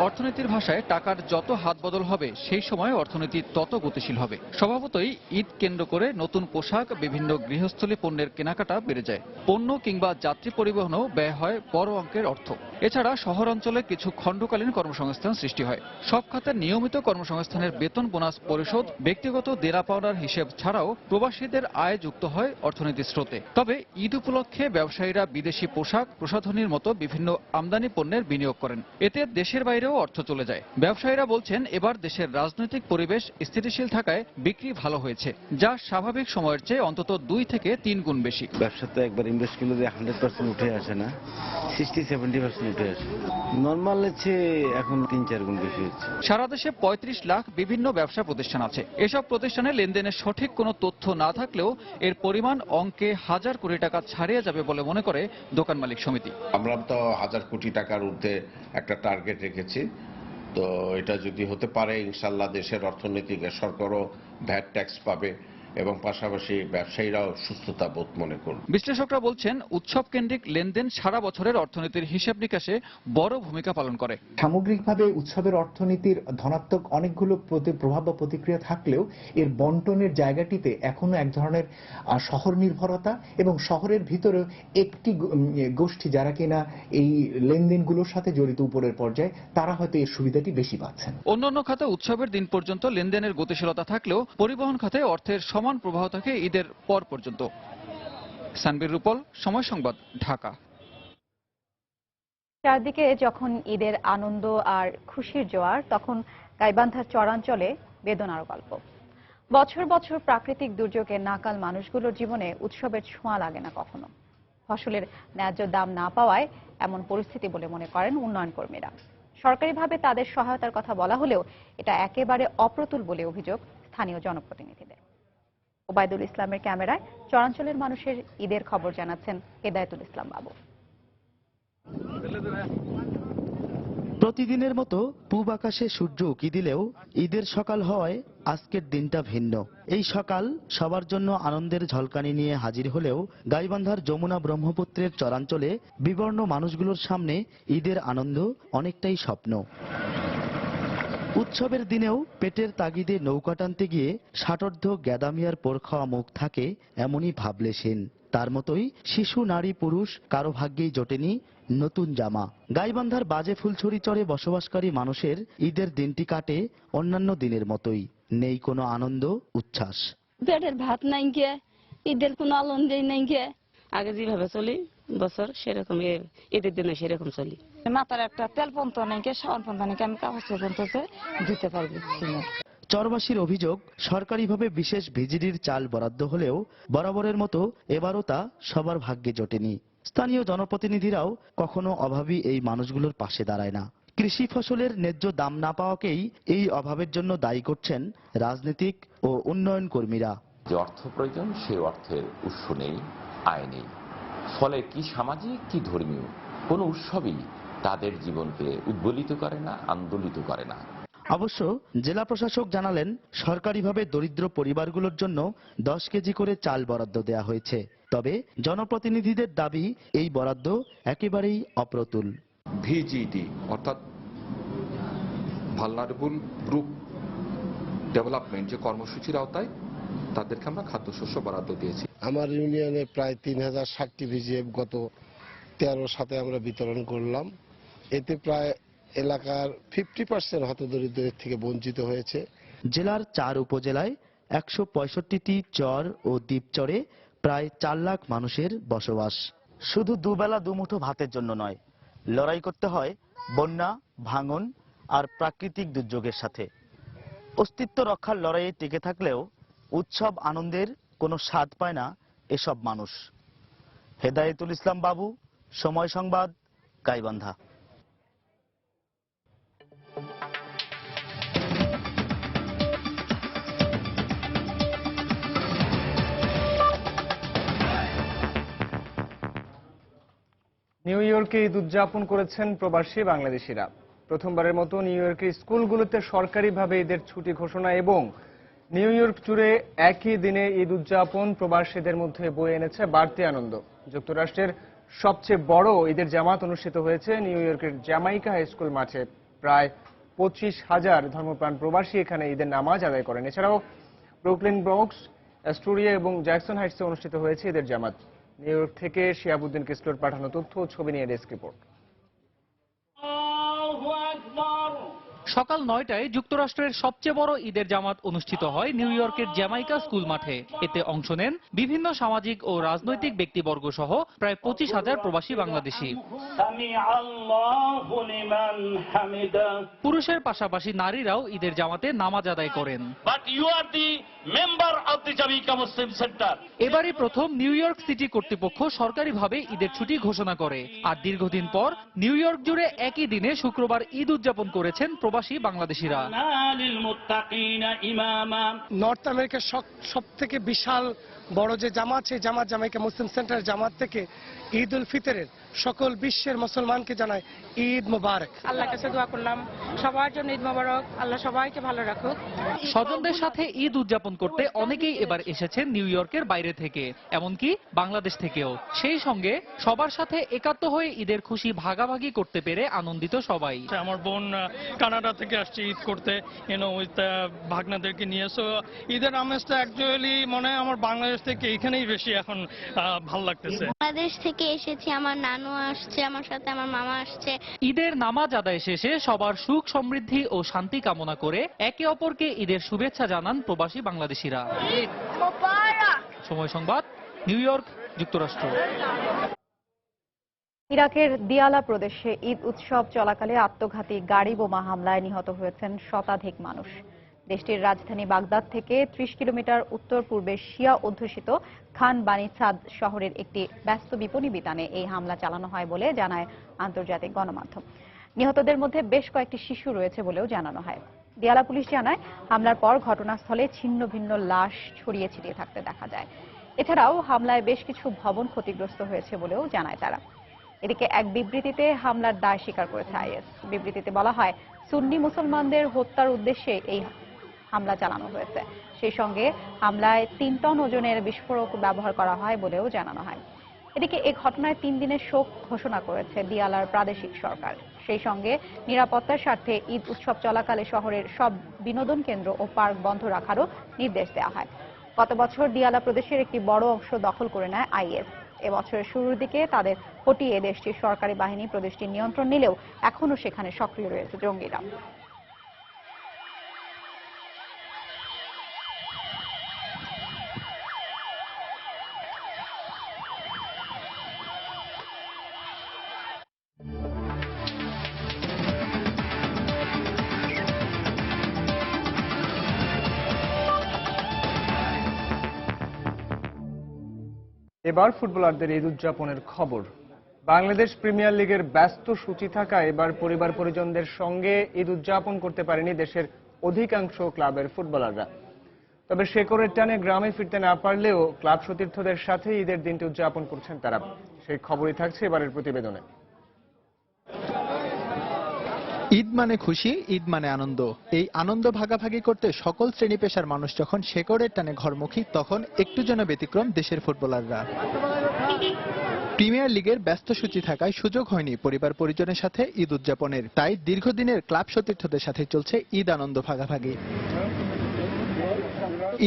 অর্থনীতির ভাষায় টাকার যত হাত বদল হবে সেই সময় অর্থনীতি তত গতিশীল হবে। স্বভাবতই ঈদ কেন্দ্র করে নতুন পোশাক, বিভিন্ন গৃহস্থলী পণ্যের কেনাকাটা বেড়ে যায়। পণ্য কিংবা যাত্রী পরিবহনও ব্যয় হয় বড় অঙ্কের অর্থ। এছাড়া শহর অঞ্চলে কিছু খণ্ডকালীন কর্মসংস্থান সৃষ্টি হয়। সব খাতের নিয়মিত কর্মসংস্থানের বেতন, বোনাস পরিশোধ, ব্যক্তিগত দেনা পাওনার হিসেব ছাড়াও প্রবাসীদের আয় যুক্ত হয় অর্থনীতির স্রোতে। তবে ঈদ উপলক্ষে ব্যবসায়ীরা বিদেশি পোশাক, প্রসাধনীর মতো বিভিন্ন আমদানি পণ্যের বিনিয়োগ করেন। এতে দেশের বাইরেও অর্থ চলে যায়। ব্যবসায়ীরা বলছেন, এবার দেশের রাজনৈতিক পরিবেশ স্থিতিশীল থাকায় বিক্রি ভালো হয়েছে, যা স্বাভাবিক সময়ের চেয়ে অন্তত 2 থেকে 3 গুণ বেশি। ব্যবসাতে একবার ইনভেস্ট করলে 100% উঠে আসে না, 60-70% উঠে আসে। নর্মাল চেয়ে এখন 3-4 গুণ বেশি হচ্ছে। সারা দেশে 35 লাখ বিভিন্ন ব্যবসা প্রতিষ্ঠান আছে। এসব প্রতিষ্ঠানে লেনদেনের সঠিক কোনো তথ্য না থাকলেও এর পরিমাণ অঙ্কে হাজার কোটি টাকা ছাড়িয়ে যাবে বলে মনে করে দোকান মালিক সমিতি। আমরা তো 1000 কোটি টাকার ঊর্ধ্বে একটা টার্গেট রেখেছি। তো এটা যদি হতে পারে, ইনশাল্লাহ দেশের অর্থনৈতিক সরকারও ভ্যাট ট্যাক্স পাবে এবং পাশাপাশি ব্যবসায়ীরাও সুস্থতা বোধ মনে করবে। বিশ্লেষকরা বলছেন, উৎসব কেন্দ্রিক লেনদেন সারা বছরের অর্থনীতির হিসাব নিকাশে বড় ভূমিকা পালন করে। সামগ্রিকভাবে উৎসবের অর্থনীতির ধনাত্মক অনেকগুলো প্রভাব বা প্রতিক্রিয়া থাকলেও এর বন্টনের জায়গাটিতে এখনো এক ধরনের শহর নির্ভরতা, এবং শহরের ভিতরেও একটি গোষ্ঠী যারা কিনা এই লেনদেনগুলোর সাথে জড়িত উপরের পর্যায়ে, তারা হয়তো এর সুবিধাটি বেশি পাচ্ছেন। অন্যান্য খাতে উৎসবের দিন পর্যন্ত লেনদেনের গতিশীলতা থাকলেও পরিবহন খাতে অর্থের সমান প্রবাহ থাকে ঈদের পর পর্যন্ত। সানবির রূপল, সময় সংবাদ, ঢাকা। চারদিকে যখন ঈদের আনন্দ আর খুশির জোয়ার, তখন গাইবান্ধার চরাঞ্চলে বেদনার গল্প। বছর বছর প্রাকৃতিক দুর্যোগে নাকাল মানুষগুলোর জীবনে উৎসবের ছোঁয়া লাগে না কখনো। ফসলের ন্যায্য দাম না পাওয়ায় এমন পরিস্থিতি বলে মনে করেন উন্নয়ন কর্মীরা। সরকারিভাবে তাদের সহায়তার কথা বলা হলেও এটা একেবারে অপ্রতুল বলে অভিযোগ স্থানীয় জনপ্রতিনিধিদের। ওবায়দুল ইসলামের ক্যামেরায় চরাঞ্চলের মানুষের ঈদের খবর জানাচ্ছেন হেদায়েতুল ইসলাম বাবু। প্রতিদিনের মতো পূব আকাশে সূর্য উঁকি দিলেও ঈদের সকাল হওয়ায় আজকের দিনটা ভিন্ন। এই সকাল সবার জন্য আনন্দের ঝলকানি নিয়ে হাজির হলেও গাইবান্ধার যমুনা ব্রহ্মপুত্রের চরাঞ্চলে বিবর্ণ মানুষগুলোর সামনে ঈদের আনন্দ অনেকটাই স্বপ্ন। উৎসবের দিনেও পেটের তাগিদে নৌকা টানতে গিয়ে ষাটোর্ধ্ব গ্যাদামিয়ার পোড় খাওয়া মুখ থাকে, এমনই ভাবলেশীন। তার মতোই শিশু, নারী, পুরুষ কারো ভাগ্যেই জোটেনি নতুন জামা। গাইবান্ধার বাজে ফুলছড়ি চরে বসবাসকারী মানুষের ঈদের দিনটি কাটে অন্যান্য দিনের মতোই, নেই কোনো আনন্দ উচ্ছ্বাস। পেটের ভাত নাই গে, ঈদের কোনো আনন্দই নাই গে। আগে যেভাবে চলি বছর সেরকম ঈদের দিনে সেরকম চলি। মাথার একটা তেল পন্ত নাই গে, সাবান পন্ত নাই গে, আমি কাগজ পন্ত দিতে পারবি। চরবাসীর অভিযোগ, সরকারিভাবে বিশেষ ভিজিডির চাল বরাদ্দ হলেও বরাবরের মতো এবারও তা সবার ভাগ্যে জোটেনি। স্থানীয় জনপ্রতিনিধিরাও কখনো অভাবী এই মানুষগুলোর পাশে দাঁড়ায় না। কৃষি ফসলের ন্যায্য দাম না পাওয়াকেই এই অভাবের জন্য দায়ী করছেন রাজনীতিক ও উন্নয়ন কর্মীরা। যে অর্থ প্রয়োজন সেই অর্থের উৎস নেই, আয় নেই, ফলে কি সামাজিক কি ধর্মীয় কোনো উৎসবই তাদের জীবনকে উদ্বেলিত করে না, আন্দোলিত করে না। অবশ্য জেলা প্রশাসক জানালেন সরকারিভাবে দরিদ্র পরিবারগুলোর জন্য 10 কেজি করে চাল বরাদ্দ দেওয়া হয়েছে। তবে জনপ্রতিনিধিদের দাবি এই বরাদ্দ একেবারেই অপ্রতুল। ভিজিডি অর্থাৎ ভালনারেবল গ্রুপ ডেভেলপমেন্ট যে কর্মসূচির আওতায় তাদেরকে আমরা খাদ্যশস্য বরাদ্দ দিয়েছি। আমার ইউনিয়নে প্রায় 3060টি ভিজিএফ গত 13 সাথে আমরা বিতরণ করলাম। এতে প্রায় এলাকার 50% হতদরিদ্রদের থেকে বঞ্চিত হয়েছে। জেলার 4 উপজেলায় 165টি চর ও দ্বীপচরে প্রায় 4 লাখ মানুষের বসবাস। শুধু দুবেলা দুমুঠো ভাতের জন্য নয়, লড়াই করতে হয় বন্যা, ভাঙন আর প্রাকৃতিক দুর্যোগের সাথে। অস্তিত্ব রক্ষার লড়াইয়ে টিকে থাকলেও উৎসব আনন্দের কোনো স্বাদ পায় না এসব মানুষ। হেদায়েতুল ইসলাম বাবু, সময় সংবাদ, গাইবান্ধা। নিউ ইয়র্কে ঈদ উদযাপন করেছেন প্রবাসী বাংলাদেশিরা। প্রথমবারের মতো নিউ ইয়র্কের স্কুলগুলোতে সরকারিভাবে ঈদের ছুটি ঘোষণা এবং নিউ ইয়র্ক জুড়ে একই দিনে ঈদ উদযাপন প্রবাসীদের মধ্যে বয়ে এনেছে বাড়তি আনন্দ। যুক্তরাষ্ট্রের সবচেয়ে বড় ঈদের জামাত অনুষ্ঠিত হয়েছে নিউ ইয়র্কের জ্যামাইকা হাই স্কুল মাঠে। প্রায় 25,000 ধর্মপ্রাণ প্রবাসী এখানে ঈদের নামাজ আদায় করেন। এছাড়াও ব্রুকলিন, ব্রঙ্কস, অ্যাস্টোরিয়া এবং জ্যাকসন হাইটসে অনুষ্ঠিত হয়েছে ঈদের জামাত। নিউ ইয়র্ক থেকে শিহাবুদ্দিন কিসলোর পাঠানো তথ্য ও ছবি নিয়ে ডেস্ক রিপোর্ট। সকাল 9টায় যুক্তরাষ্ট্রের সবচেয়ে বড় ঈদের জামাত অনুষ্ঠিত হয় নিউ ইয়র্কের জ্যামাইকা স্কুল মাঠে। এতে অংশ নেন বিভিন্ন সামাজিক ও রাজনৈতিক ব্যক্তিবর্গ সহ প্রায় 25,000 প্রবাসী বাংলাদেশি। পুরুষের পাশাপাশি নারীরাও ঈদের জামাতে নামাজ আদায় করেন। এবারই প্রথম নিউ ইয়র্ক সিটি কর্তৃপক্ষ সরকারিভাবে ঈদের ছুটি ঘোষণা করে। আর দীর্ঘদিন পর নিউ ইয়র্ক জুড়ে একই দিনে শুক্রবার ঈদ উদযাপন করেছেন প্রবাসী বাংলাদেশিরা। নর্থ আমেরিকার সব থেকে বিশাল বড় যে জামাত, সেই জামাত জ্যামাইকা মুসলিম সেন্টার জামাত থেকে ঈদ উল ফিতরের সকল বিশ্বের মুসলমানকে জানায় ঈদ মোবারক। আল্লাহর কাছে দোয়া করলাম সবার জন্য ঈদ মোবারক, আল্লাহ সবাইকে ভালো রাখুক। স্বজনদের সাথে ঈদ উদযাপন করতে অনেকেই এবার এসেছেন নিউ ইয়র্কের বাইরে থেকে, এমনকি বাংলাদেশ থেকেও। সেই সঙ্গে সবার সাথে একাত্ম হয়ে ঈদের খুশি ভাগাভাগি করতে পেরে আনন্দিত সবাই। আমার বোন কানাডা থেকে আসছে ঈদ করতে, ভাগনাদেরকে নিয়ে। সো ঈদের আমেজটা অ্যাকচুয়ালি মনে হয় আমার বাংলাদেশ থেকে এখানেই বেশি এখন ভালো লাগতেছে। বাংলাদেশ থেকে এসেছি, আমার নানু আসছে, আমার সাথে আমার মামা আসছে। ঈদের নামাজ আদায় শেষে সবার সুখ সমৃদ্ধি ও শান্তি কামনা করে একে অপরকে ঈদের শুভেচ্ছা জানান প্রবাসী বাংলাদেশিরা। সময় সংবাদ, নিউ ইয়র্ক, যুক্তরাষ্ট্র। ইরাকের দিয়ালা প্রদেশে ঈদ উৎসব চলাকালে আত্মঘাতী গাড়ি বোমা হামলায় নিহত হয়েছেন শতাধিক মানুষ। দেশটির রাজধানী বাগদাদ থেকে 30 কিলোমিটার উত্তর পূর্বে শিয়া অধ্যুষিত খান বানিসাদ শহরের একটি ব্যস্ত বিপণী বিতানে এই হামলা চালানো হয় বলে জানায় আন্তর্জাতিক গণমাধ্যম। নিহতদের মধ্যে বেশ কয়েকটি শিশু রয়েছে বলেও জানানো হয়। দিয়ালা পুলিশ জানায়, হামলার পর ঘটনাস্থলে ছিন্ন ভিন্ন লাশ ছড়িয়ে ছিটিয়ে থাকতে দেখা যায়। এছাড়াও হামলায় বেশ কিছু ভবন ক্ষতিগ্রস্ত হয়েছে বলেও জানায় তারা। এদিকে এক বিবৃতিতে হামলার দায় স্বীকার করেছে আইএস। বিবৃতিতে বলা হয়, সুন্নি মুসলমানদের হত্যার উদ্দেশ্যে এই হামলা চালানো হয়েছে। সেই সঙ্গে হামলায় 3 টন ওজনের বিস্ফোরক ব্যবহার করা হয় বলেও জানানো হয়। এদিকে এই ঘটনায় 3 দিনের শোক ঘোষণা করেছে দিয়ালার প্রাদেশিক সরকার। সেই সঙ্গে নিরাপত্তার স্বার্থে ঈদ উৎসব চলাকালে শহরের সব বিনোদন কেন্দ্র ও পার্ক বন্ধ রাখারও নির্দেশ দেওয়া হয়। গত বছর দিয়ালা প্রদেশের একটি বড় অংশ দখল করে নেয় আইএস। এবছরের শুরুর দিকে তাদের হটিয়ে দেশটির সরকারি বাহিনী প্রদেশটির নিয়ন্ত্রণ নিলেও এখনও সেখানে সক্রিয় রয়েছে জঙ্গিরা। এবার ফুটবলারদের ঈদ উদযাপনের খবর। বাংলাদেশ প্রিমিয়ার লিগের ব্যস্ত সূচি থাকা এবার পরিবার পরিজনদের সঙ্গে ঈদ উদযাপন করতে পারেনি দেশের অধিকাংশ ক্লাবের ফুটবলাররা। তবে শেকড়ের টানে গ্রামে ফিরতে না পারলেও ক্লাব সতীর্থদের সাথে ঈদের দিনটি উদযাপন করছেন তারা। সেই খবরই থাকছে এবারের প্রতিবেদনে। ঈদ মানে খুশি, ঈদ মানে আনন্দ। এই আনন্দ ভাগাভাগি করতে সকল শ্রেণী পেশার মানুষ যখন শেকড়ের টানে ঘরমুখী, তখন একটু যেন ব্যতিক্রম দেশের ফুটবলাররা। প্রিমিয়ার লিগের ব্যস্ত সূচি থাকায় সুযোগ হয়নি পরিবার পরিজনের সাথে ঈদ উদযাপনের। তাই দীর্ঘদিনের ক্লাব সতীর্থদের সাথে চলছে ঈদ আনন্দ ভাগাভাগি।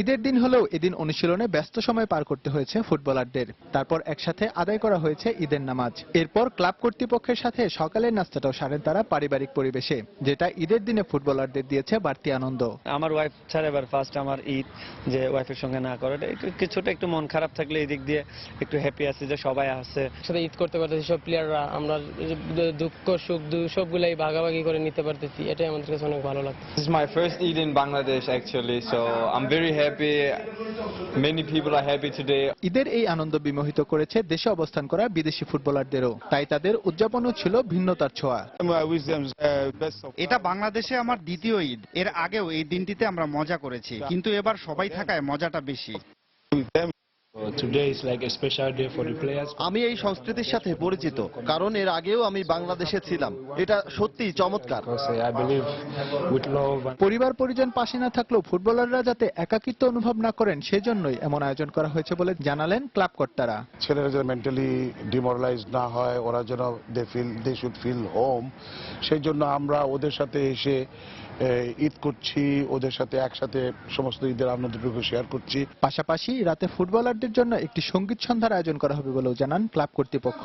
ঈদের দিন হলেও এদিন অনুশীলনে ব্যস্ত সময় পার করতে হয়েছে ফুটবলারদের। তারপর একসাথে আদায় করা হয়েছে ঈদের নামাজ। এরপর ক্লাব কর্তৃপক্ষের সাথে সকালের নাস্তাটাও সারেন তারা পারিবারিক পরিবেশে, যেটা ঈদের দিনে ফুটবলারদের দিয়েছে বাড়তি আনন্দ। আমার ওয়াইফ ছাড়া এবার ফার্স্ট আমার ঈদ, যে ওয়াইফের সঙ্গে না করে কিছুটা একটু মন খারাপ থাকলে এই দিক দিয়ে একটু হ্যাপি আছি যে সবাই আছে সাথে ঈদ করতে পারতেছি। সব প্লেয়াররা আমরা দুঃখ সুখ সবগুলাই ভাগাভাগি করে নিতে পারতেছি, এটাই আমাদের কাছে অনেক ভালো লাগছে। This is my first Eid in Bangladesh actually, so I'm very happy. Many people are happy today. ঈদের এই আনন্দ বিমোহিত করেছে দেশে অবস্থান করা বিদেশি ফুটবলারদেরও। তাই তাদের উদযাপনও ছিল ভিন্নতার ছোঁয়া। এটা বাংলাদেশে আমার দ্বিতীয় ঈদ। এর আগেও এই দিনটিতে আমরা মজা করেছি, কিন্তু এবার সবাই থাকায় মজাটা বেশি। আমি এই সংস্কৃতির সাথে পরিচিত, কারণ এর আগেও আমি বাংলাদেশে ছিলাম। এটা সত্যিই চমৎকার। পরিবার পরিজন পাশে না থাকলেও ফুটবলাররা যাতে একাকিত্ব অনুভব না করেন, সেজন্যই এমন আয়োজন করা হয়েছে বলে জানালেন ক্লাব কর্তারা। ছেলেরা যেন মেন্টালি ডিমোরালাইজ না হয়, ওরা যেন দে শুড ফিল হোম, সেই জন্য আমরা ওদের সাথে এসে ঈদ করছি, ওদের সাথে একসাথে সমস্ত ঈদের আনন্দটুকু শেয়ার করছি। পাশাপাশি রাতে ফুটবলারদের জন্য একটি সঙ্গীত সন্ধ্যার আয়োজন করা হবে বলেও জানান ক্লাব কর্তৃপক্ষ।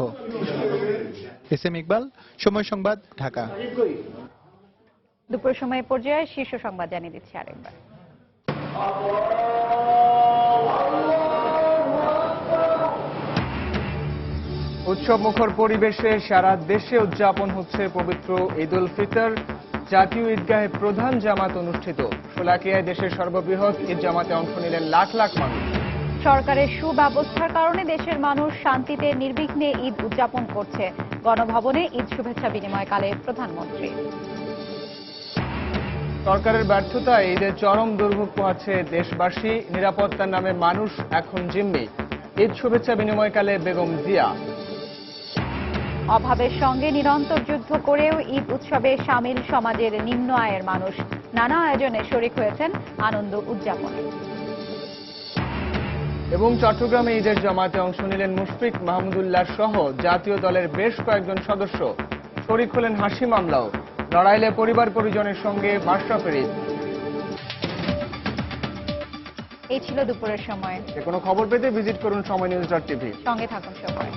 এস.এম. ইকবাল, সময় সংবাদ, ঢাকা। দুপুর সময় পর্যায়ে শীর্ষ সংবাদ জানিয়ে দিচ্ছি আরেকবার। উৎসব মুখর পরিবেশে সারা দেশে উদযাপন হচ্ছে পবিত্র ঈদ উল ফিতর। জাতীয় ঈদগাহে প্রধান জামাত অনুষ্ঠিত। শোলাকিয়ায় দেশের সর্ববৃহৎ ঈদ জামাতে অংশ নিলেন লাখ লাখ মানুষ। সরকারের সুব্যবস্থার কারণে দেশের মানুষ শান্তিতে নির্বিঘ্নে ঈদ উদযাপন করছে। গণভবনে ঈদ শুভেচ্ছা বিনিময়কালে প্রধানমন্ত্রী। সরকারের ব্যর্থতায় ঈদের চরম দুর্ভোগ পোহাচ্ছে দেশবাসী। নিরাপত্তার নামে মানুষ এখন জিম্মি। ঈদ শুভেচ্ছা বিনিময়কালে বেগম জিয়া। অভাবের সঙ্গে নিরন্তর যুদ্ধ করেও ঈদ উৎসবে সামিল সমাজের নিম্ন আয়ের মানুষ। নানা আয়োজনে শরিক হয়েছেন আনন্দ উদযাপনে। এবং চট্টগ্রামে ঈদের জামাতে অংশ নিলেন মুশফিক মাহমুদুল্লাহ সহ জাতীয় দলের বেশ কয়েকজন সদস্য। শরিক হলেন হাসি মামলাও। লড়াইলে পরিবার পরিজনের সঙ্গে মাশরাফের ঈদ। এই ছিল দুপুরের সময়। যে কোনো খবর পেতে ভিজিট করুন সময়নিউজ.tv। সঙ্গে থাকুন সবাই।